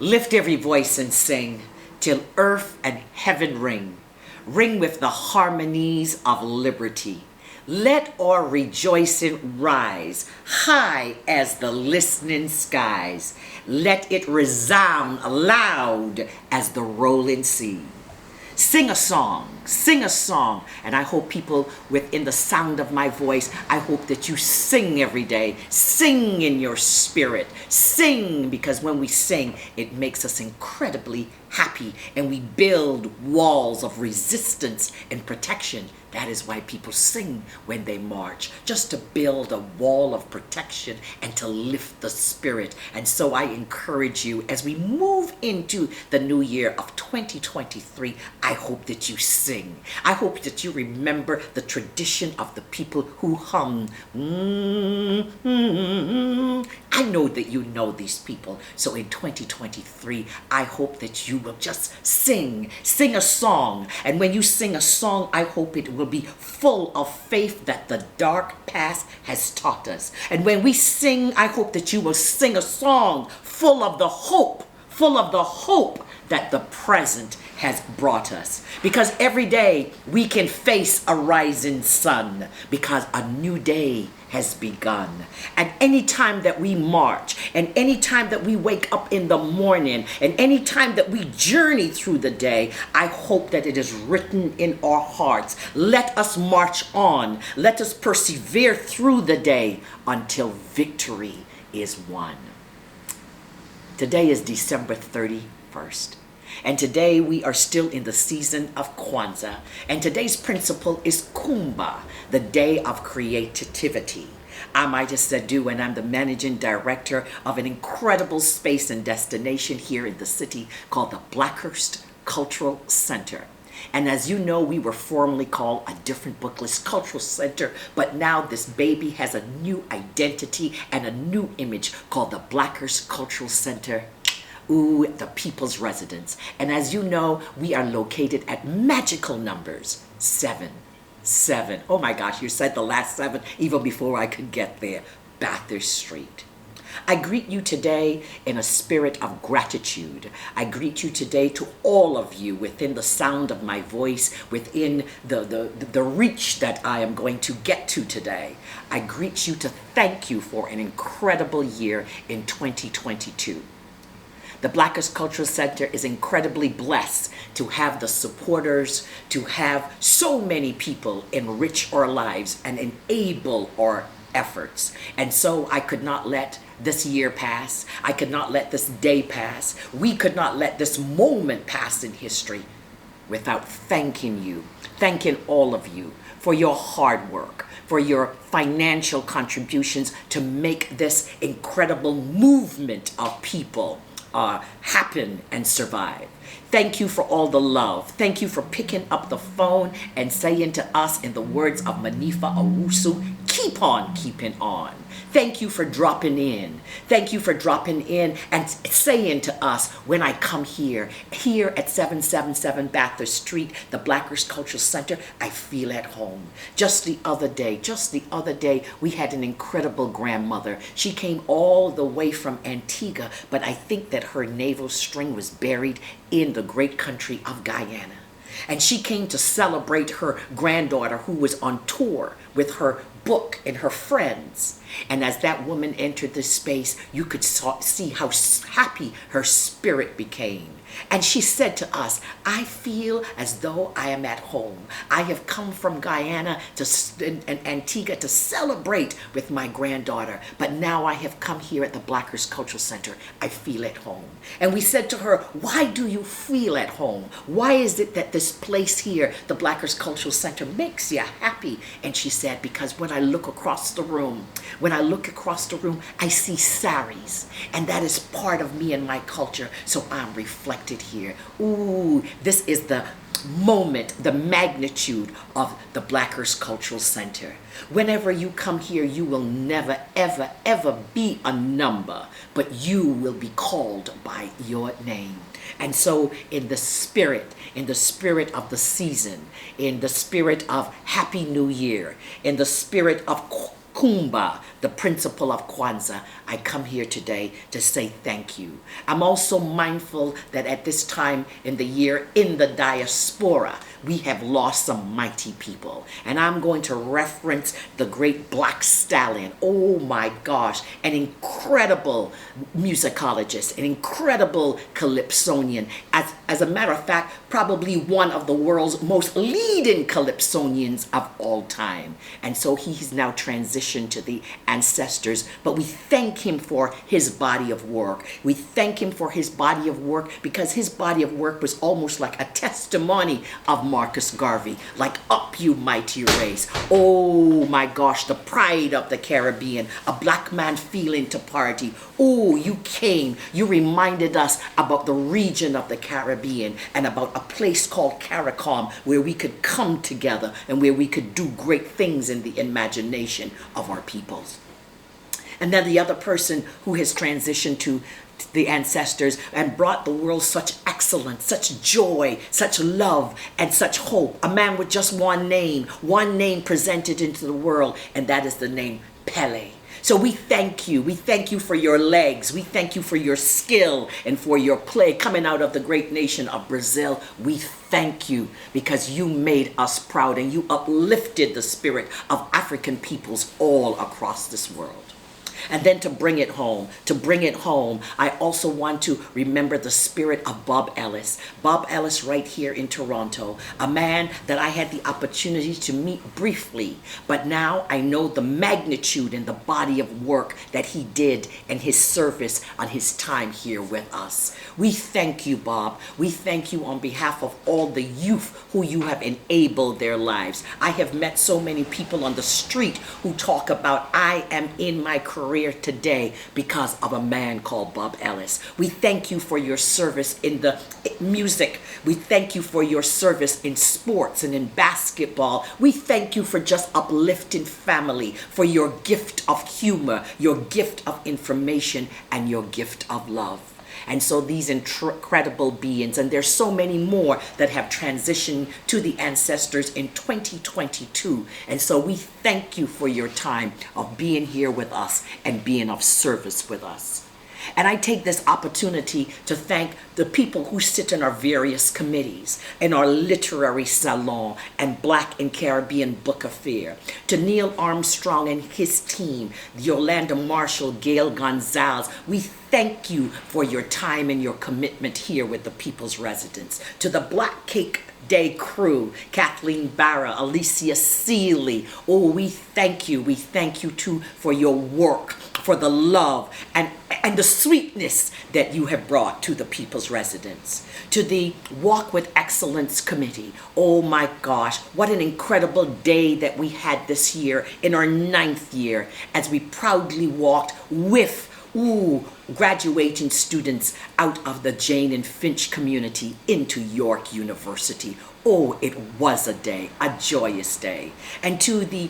Lift every voice and sing till earth and heaven ring. Ring with the harmonies of liberty. Let our rejoicing rise high as the listening skies. Let it resound loud as the rolling sea. Sing a song, and I hope people within the sound of my voice, I hope that you sing every day. Sing in your spirit. Sing, because when we sing, it makes us incredibly happy, and we build walls of resistance and protection. That is why people sing when they march, just to build a wall of protection and to lift the spirit. And so I encourage you, as we move into the new year of 2023, I hope that you sing. I hope that you remember the tradition of the people who hum. I know that you know these people. So in 2023, I hope that you will just sing a song. And when you sing a song, I hope it will be full of faith that the dark past has taught us. And when we sing, I hope that you will sing a song full of the hope that the present has brought us. Because every day we can face a rising sun, because a new day has begun. And any time that we march, and any time that we wake up in the morning, and any time that we journey through the day, I hope that it is written in our hearts. Let us march on. Let us persevere through the day until victory is won. Today is December 31st. And today we are still in the season of Kwanzaa. And today's principle is Kumba, the day of creativity. I'm Itah Sadu, and I'm the managing director of an incredible space and destination here in the city called the Blackhurst Cultural Center. And as you know, we were formerly called a different bookless cultural center, but now this baby has a new identity and a new image called the Blackhurst Cultural Center. Ooh, the people's residence. And as you know, we are located at magical numbers 7. Oh my gosh, you said the last 7 even before I could get there. Bathurst Street. I greet you today in a spirit of gratitude. I greet you today to all of you within the sound of my voice, within the reach that I am going to get to today. I greet you to thank you for an incredible year in 2022. The Blackhurst Cultural Center is incredibly blessed to have the supporters, to have so many people enrich our lives and enable our efforts. And so I could not let this year pass. I could not let this day pass. We could not let this moment pass in history without thanking you, thanking all of you for your hard work, for your financial contributions to make this incredible movement of people happen and survive. Thank you for all the love. Thank you for picking up the phone and saying to us, in the words of Manifa Awusu, keep on keeping on. Thank you for dropping in. Thank you for dropping in and saying to us, when I come here at 777 Bathurst Street, the Blackhurst Cultural Center, I feel at home. Just the other day, we had an incredible grandmother. She came all the way from Antigua, but I think that her navel string was buried in the great country of Guyana. And she came to celebrate her granddaughter who was on tour with her book and her friends. And as that woman entered this space, you could see how happy her spirit became. And she said to us, I feel as though I am at home. I have come from Guyana and Antigua to celebrate with my granddaughter, but now I have come here at the Blackhurst Cultural Center. I feel at home. And we said to her, why do you feel at home? Why is it that this place here, the Blackhurst Cultural Center, makes you happy? And she said, because when I look across the room, I see saris, and that is part of me and my culture, so I'm reflecting here. Ooh, this is the moment, the magnitude of the Blackhurst Cultural Center. Whenever you come here, you will never, ever, ever be a number, but you will be called by your name. And so in the spirit of the season, in the spirit of Happy New Year, in the spirit of Kumba, the principle of Kwanzaa, I come here today to say thank you. I'm also mindful that at this time in the year in the diaspora, we have lost some mighty people. And I'm going to reference the great Black Stallion. Oh my gosh, an incredible musicologist, an incredible calypsonian. As a matter of fact, probably one of the world's most leading calypsonians of all time. And so he's now transitioned to the ancestors, but we thank him for his body of work. We thank him for his body of work because his body of work was almost like a testimony of Marcus Garvey, like up you mighty race. Oh my gosh, the pride of the Caribbean, a black man feeling to party. Oh, you came, you reminded us about the region of the Caribbean and about a place called CARICOM where we could come together and where we could do great things in the imagination of our peoples. And then the other person who has transitioned to the ancestors and brought the world such excellence, such joy, such love, and such hope. A man with just one name presented into the world, and that is the name Pele. So we thank you. We thank you for your legs. We thank you for your skill and for your play coming out of the great nation of Brazil. We thank you because you made us proud and you uplifted the spirit of African peoples all across this world. And then to bring it home, I also want to remember the spirit of Bob Ellis. Bob Ellis right here in Toronto, a man that I had the opportunity to meet briefly, but now I know the magnitude and the body of work that he did and his service on his time here with us. We thank you, Bob. We thank you on behalf of all the youth who you have enabled their lives. I have met so many people on the street who talk about, I am in my career today because of a man called Bob Ellis. We thank you for your service in the music. We thank you for your service in sports and in basketball. We thank you for just uplifting family, for your gift of humor, your gift of information, and your gift of love. And so these incredible beings, and there's so many more that have transitioned to the ancestors in 2022. And so we thank you for your time of being here with us and being of service with us. And I take this opportunity to thank the people who sit in our various committees, in our literary salon and Black and Caribbean Book Affair, to Neil Armstrong and his team, Yolanda Marshall, Gail Gonzalez. We thank you for your time and your commitment here with the People's Residents. To the Black Cake Day crew, Kathleen Barra, Alicia Seeley. Oh, we thank you. We thank you too for your work, for the love and the sweetness that you have brought to the People's Residents. To the Walk with Excellence Committee. Oh my gosh, what an incredible day that we had this year in our 9th year as we proudly walked with graduating students out of the Jane and Finch community into York University. Oh, it was a day, a joyous day. And to the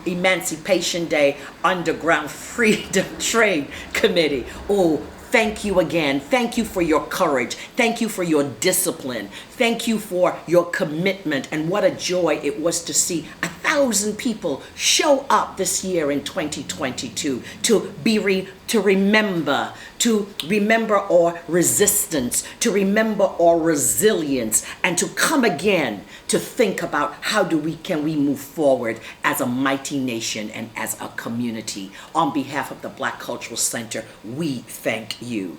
Emancipation Day Underground Freedom Train Committee. Oh, thank you again. Thank you for your courage. Thank you for your discipline. Thank you for your commitment. And what a joy it was to see 1,000 people show up this year in 2022 to remember our resistance, to remember our resilience, and to come again to think about how can we move forward as a mighty nation and as a community. On behalf of the Black Cultural Center, we thank you.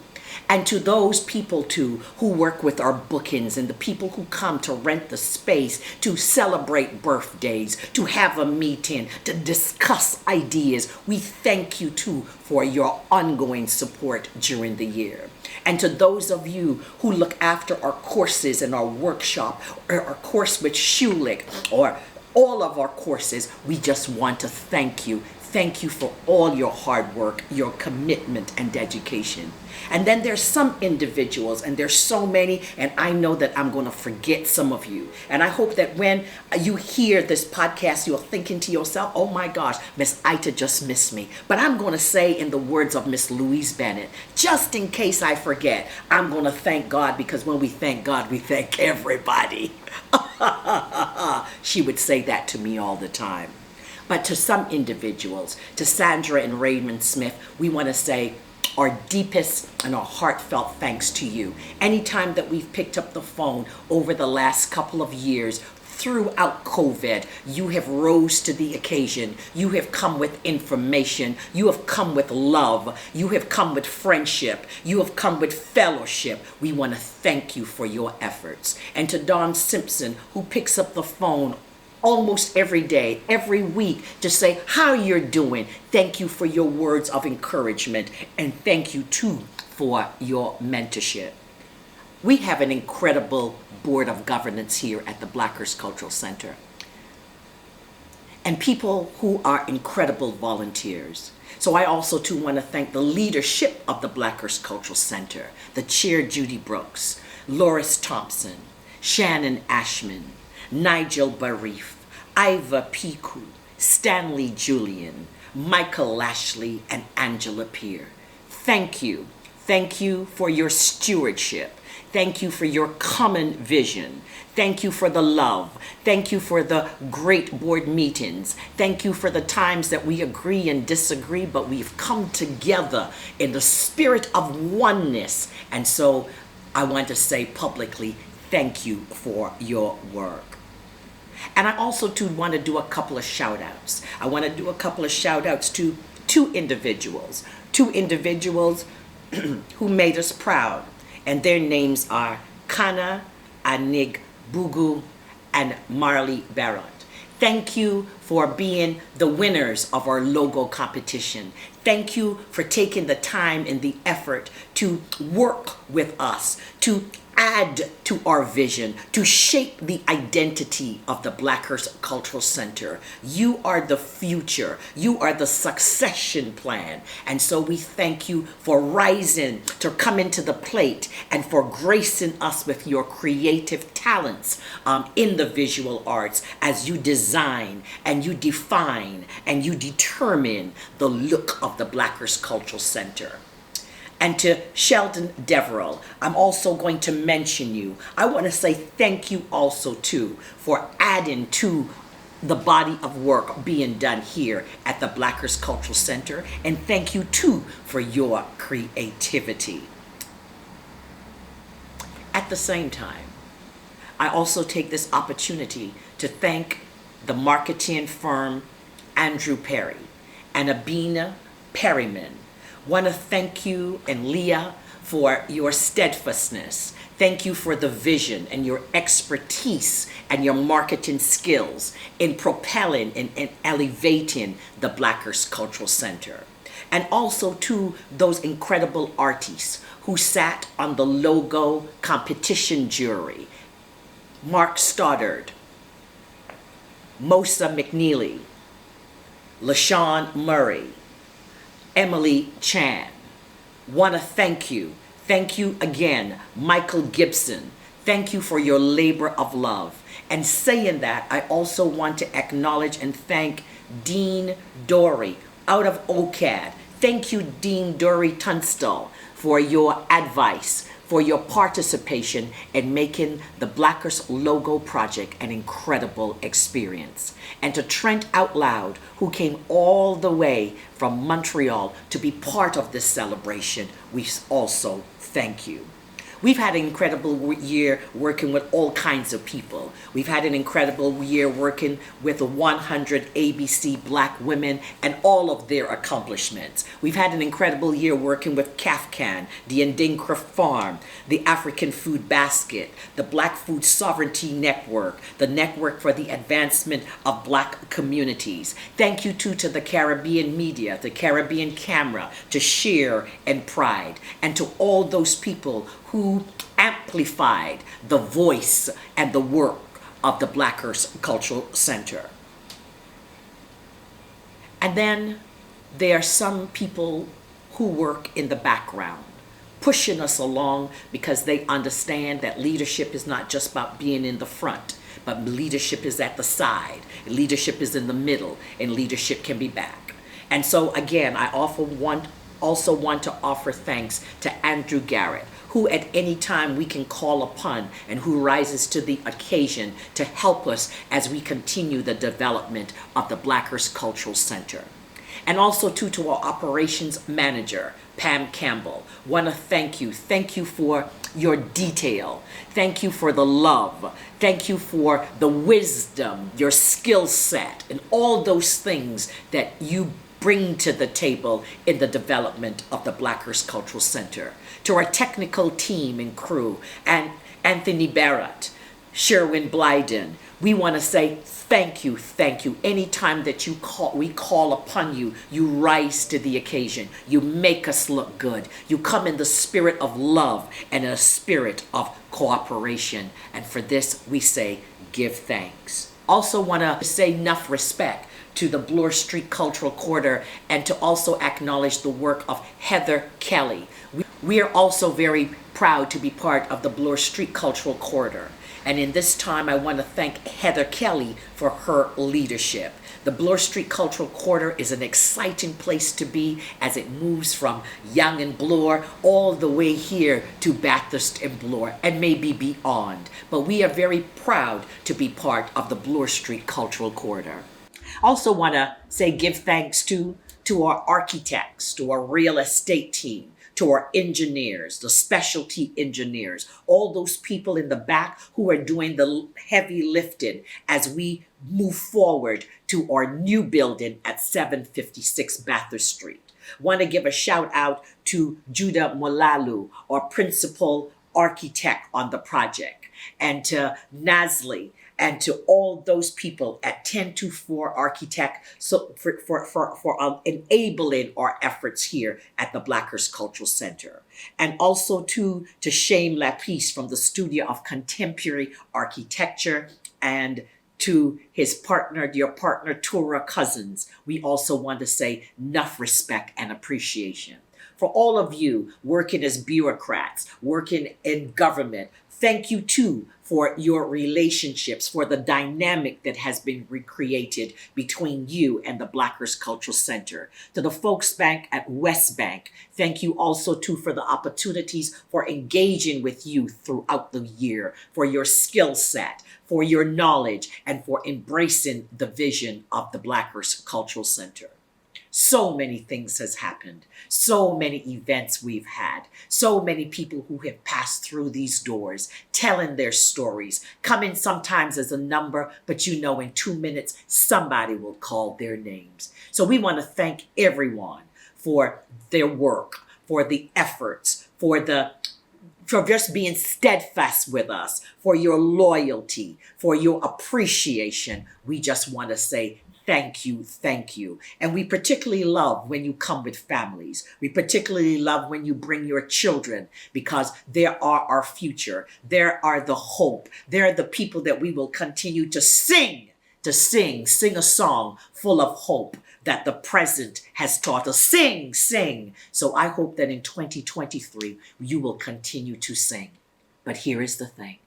And to those people too who work with our bookings and the people who come to rent the space to celebrate birthdays, to have a meeting, to discuss ideas, we thank you too for your ongoing support during the year. And to those of you who look after our courses and our workshop, or our course with Schulich, or all of our courses, we just want to thank you. Thank you for all your hard work, your commitment and dedication. And then there's some individuals, and there's so many, and I know that I'm going to forget some of you. And I hope that when you hear this podcast, you're thinking to yourself, oh my gosh, Miss Itah just missed me. But I'm going to say in the words of Miss Louise Bennett, just in case I forget, I'm going to thank God, because when we thank God, we thank everybody. She would say that to me all the time. But to some individuals, to Sandra and Raymond Smith, we want to say our deepest and our heartfelt thanks to you. Anytime that we've picked up the phone over the last couple of years, throughout COVID, you have rose to the occasion. You have come with information. You have come with love. You have come with friendship. You have come with fellowship. We want to thank you for your efforts. And to Don Simpson, who picks up the phone almost every day, every week, to say how you're doing. Thank you for your words of encouragement, and thank you too for your mentorship. We have an incredible board of governance here at the Black Earth Cultural Center, and people who are incredible volunteers. So I also too want to thank the leadership of the Black Earth Cultural Center, the chair Judy Brooks, Loris Thompson, Shannon Ashman, Nigel Barif, Iva Piku, Stanley Julian, Michael Lashley, and Angela Peer. Thank you. Thank you for your stewardship. Thank you for your common vision. Thank you for the love. Thank you for the great board meetings. Thank you for the times that we agree and disagree, but we've come together in the spirit of oneness. And so I want to say publicly, thank you for your work. And I also too want to do a couple of shout outs. I want to do a couple of shout outs to two individuals who made us proud. And their names are Kana Anig Bugu and Marley Barrett. Thank you for being the winners of our logo competition. Thank you for taking the time and the effort to work with us, to add to our vision, to shape the identity of the Black Earth Cultural Center. You are the future. You are the succession plan. And so we thank you for rising to come into the plate and for gracing us with your creative talents in the visual arts as you design and you define and you determine the look of the Black Earth Cultural Center. And to Sheldon Deverell, I'm also going to mention you. I want to say thank you also too for adding to the body of work being done here at the Black Earth Cultural Center. And thank you too for your creativity. At the same time, I also take this opportunity to thank the marketing firm Andrew Perry and Abina Perryman. Want to thank you and Leah for your steadfastness. Thank you for the vision and your expertise and your marketing skills in propelling and elevating the Black Earth Cultural Center. And also to those incredible artists who sat on the logo competition jury. Mark Stoddard, Mosa McNeely, LaShawn Murray, Emily Chan. Want to thank you. Thank you again, Michael Gibson. Thank you for your labor of love. And saying that, I also want to acknowledge and thank Dean Dory out of OCAD. Thank you, Dean Dory Tunstall, for your advice, for your participation in making the Black Earth logo project an incredible experience. And to Trent Out Loud, who came all the way from Montreal to be part of this celebration, we also thank you. We've had an incredible year working with all kinds of people. We've had an incredible year working with the 100 ABC Black women and all of their accomplishments. We've had an incredible year working with CAFCAN, the Ndinkra Farm, the African Food Basket, the Black Food Sovereignty Network, the Network for the Advancement of Black Communities. Thank you too to the Caribbean Media, the Caribbean Camera, to Share and Pride, and to all those people who amplified the voice and the work of the Black Earth Cultural Center. And then there are some people who work in the background, pushing us along because they understand that leadership is not just about being in the front, but leadership is at the side, leadership is in the middle, and leadership can be back. And so again, I also want to offer thanks to Andrew Garrett, who at any time we can call upon and who rises to the occasion to help us as we continue the development of the Blackhurst Cultural Center. And also to our operations manager, Pam Campbell. Want to thank you. Thank you for your detail. Thank you for the love. Thank you for the wisdom, your skill set, and all those things that you bring to the table in the development of the Blackhurst Cultural Center. To our technical team and crew, and Anthony Barrett, Sherwin Blyden, we want to say thank you, thank you. Anytime that we call upon you, you rise to the occasion. You make us look good. You come in the spirit of love and a spirit of cooperation. And for this, we say, give thanks. Also want to say enough respect to the Bloor Street Cultural Quarter and to also acknowledge the work of Heather Kelly. We are also very proud to be part of the Bloor Street Cultural Quarter. And in this time, I want to thank Heather Kelly for her leadership. The Bloor Street Cultural Quarter is an exciting place to be as it moves from Young and Bloor all the way here to Bathurst and Bloor and maybe beyond. But we are very proud to be part of the Bloor Street Cultural Quarter. Also want to say give thanks to our architects, to our real estate team, to our engineers, the specialty engineers, all those people in the back who are doing the heavy lifting as we move forward to our new building at 756 Bathurst Street. Want to give a shout out to Judah Molalu, our principal architect on the project, and to Nasli, and to all those people at 1024 Architect for enabling our efforts here at the Blackhurst Cultural Center. And also to Shane Lapisse from the Studio of Contemporary Architecture, and to his partner, dear partner, Tura Cousins. We also want to say enough respect and appreciation. For all of you working as bureaucrats, working in government, thank you too for your relationships, for the dynamic that has been recreated between you and the Blackhurst Cultural Center. To the Folks Bank at West Bank, thank you also too for the opportunities for engaging with you throughout the year, for your skill set, for your knowledge, and for embracing the vision of the Blackhurst Cultural Center. So many things has happened. So many events we've had. So many people who have passed through these doors, telling their stories, coming sometimes as a number, but you know in 2 minutes, somebody will call their names. So we want to thank everyone for their work, for the efforts, for just being steadfast with us, for your loyalty, for your appreciation. We just want to say thank you, thank you. And we particularly love when you come with families. We particularly love when you bring your children, because they are our future. They are the hope. They're the people that we will continue to sing a song full of hope that the present has taught us. Sing. So I hope that in 2023, you will continue to sing. But here is the thing.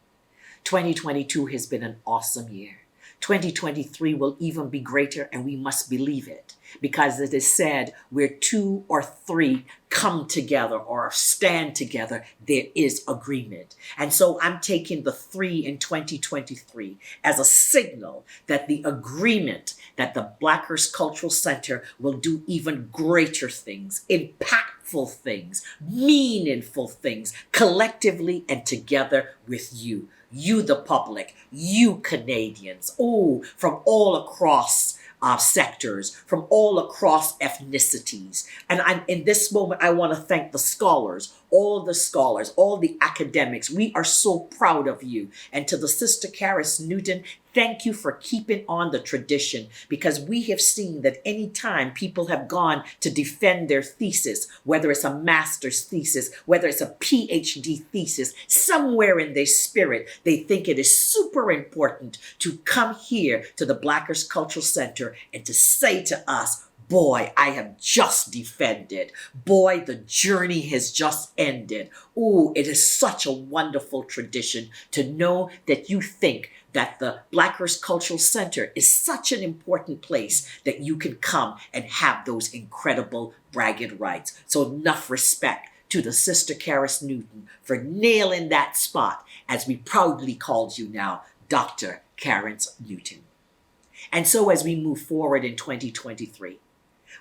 2022 has been an awesome year. 2023 will even be greater, and we must believe it, because it is said where 2 or 3 come together or stand together, there is agreement. And so I'm taking the 3 in 2023 as a signal that the agreement that the Blackhurst Cultural Center will do even greater things, impactful things, meaningful things, collectively and together with you. You, the public, you Canadians, from all across sectors, from all across ethnicities. And in this moment, I want to thank the scholars, all the academics. We are so proud of you. And to the Sister Caris Newton, thank you for keeping on the tradition, because we have seen that any time people have gone to defend their thesis, whether it's a master's thesis, whether it's a PhD thesis, somewhere in their spirit, they think it is super important to come here to the Blackhurst Cultural Center and to say to us, boy, I have just defended. Boy, the journey has just ended. It is such a wonderful tradition to know that you think that the Blackhurst Cultural Center is such an important place that you can come and have those incredible bragging rights. So enough respect to the Sister Karis Newton for nailing that spot, as we proudly called you now, Dr. Karis Newton. And so as we move forward in 2023,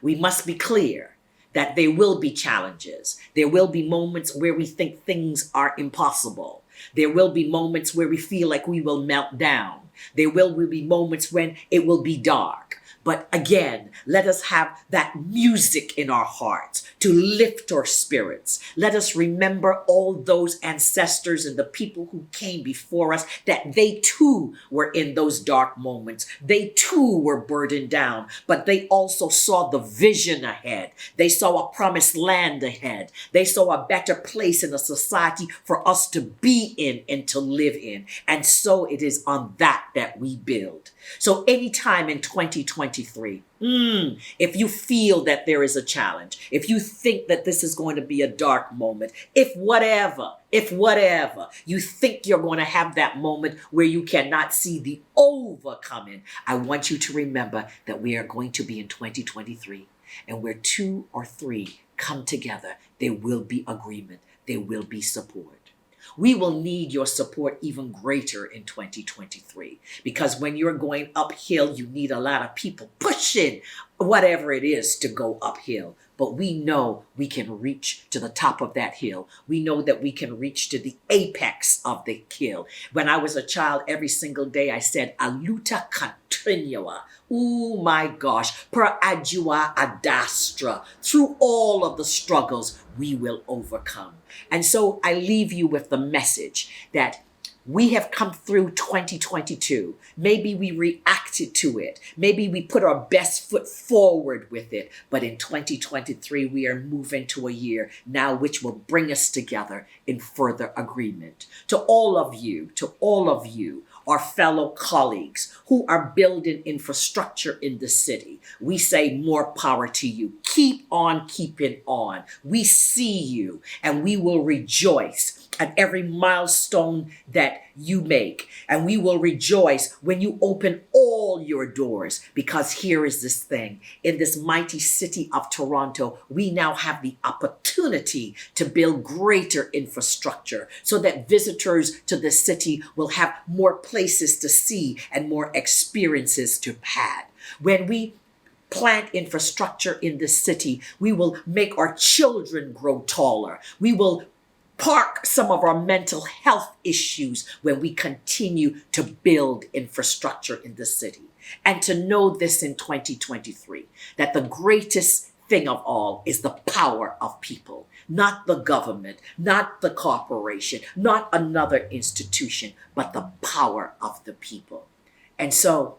we must be clear that there will be challenges. There will be moments where we think things are impossible. There will be moments where we feel like we will melt down. There will be moments when it will be dark. But again, let us have that music in our hearts to lift our spirits. Let us remember all those ancestors and the people who came before us, that they too were in those dark moments. They too were burdened down, but they also saw the vision ahead. They saw a promised land ahead. They saw a better place in a society for us to be in and to live in. And so it is on that we build. So anytime in 2023, if you feel that there is a challenge, if you think that this is going to be a dark moment, if whatever you think you're going to have that moment where you cannot see the overcoming, I want you to remember that we are going to be in 2023. And where 2 or 3 come together, there will be agreement. There will be support. We will need your support even greater in 2023, because when you're going uphill, you need a lot of people pushing whatever it is to go uphill. But we know we can reach to the top of that hill. We know that we can reach to the apex of the hill. When I was a child, every single day I said, "Aluta continua." Oh my gosh, per adjua adastra. Through all of the struggles, we will overcome. And so I leave you with the message that we have come through 2022. Maybe we reacted to it. Maybe we put our best foot forward with it. But in 2023, we are moving to a year now which will bring us together in further agreement. To all of you, our fellow colleagues who are building infrastructure in the city, we say more power to you. Keep on keeping on. We see you, and we will rejoice at every milestone that you make. And we will rejoice when you open all your doors, because here is this thing. In this mighty city of Toronto, we now have the opportunity to build greater infrastructure so that visitors to the city will have more places to see and more experiences to have. When we plant infrastructure in the city, we will make our children grow taller. We will park some of our mental health issues when we continue to build infrastructure in the city. And to know this in 2023, that the greatest thing of all is the power of people, not the government, not the corporation, not another institution, but the power of the people. And so,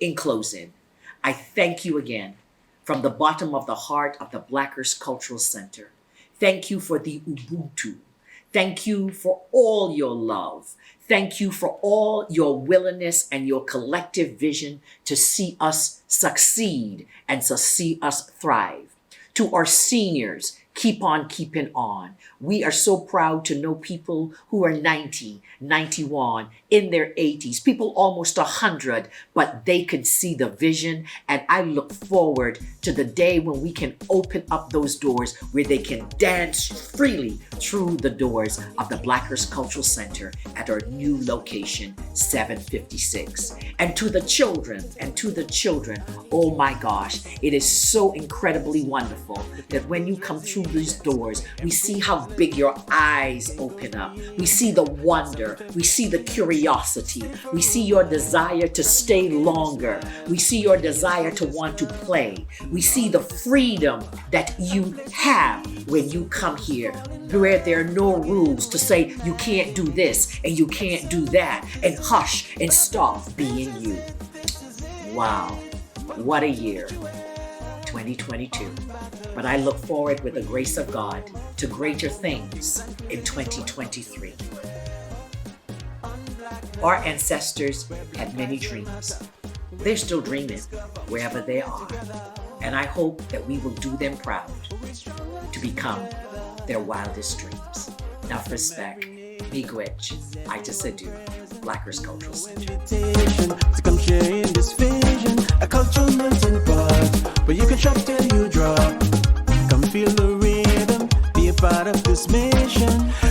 in closing, I thank you again from the bottom of the heart of the Blackers Cultural Center. Thank you for the Ubuntu. Thank you for all your love. Thank you for all your willingness and your collective vision to see us succeed and to see us thrive. To our seniors, keep on keeping on. We are so proud to know people who are 90, 91, in their 80s, people almost 100, but they can see the vision. And I look forward to the day when we can open up those doors where they can dance freely through the doors of the Blackers Cultural Center at our new location, 756. And to the children, oh my gosh, it is so incredibly wonderful that when you come through these doors, we see how big your eyes open up. We see the wonder. We see the curiosity. We see your desire to stay longer. We see your desire to want to play. We see the freedom that you have when you come here, where there are no rules to say you can't do this and you can't do that, and hush and stop being you. Wow, what a year, 2022. But I look forward, with the grace of God, to greater things in 2023. Our ancestors had many dreams. They're still dreaming wherever they are. And I hope that we will do them proud to become their wildest dreams. Enough respect. Miigwech, Itah Sadu, Blackers Cultural Center. To come share in this vision, a cultural melting pot. But you can shop till you drop. Come feel the rhythm. of this mission.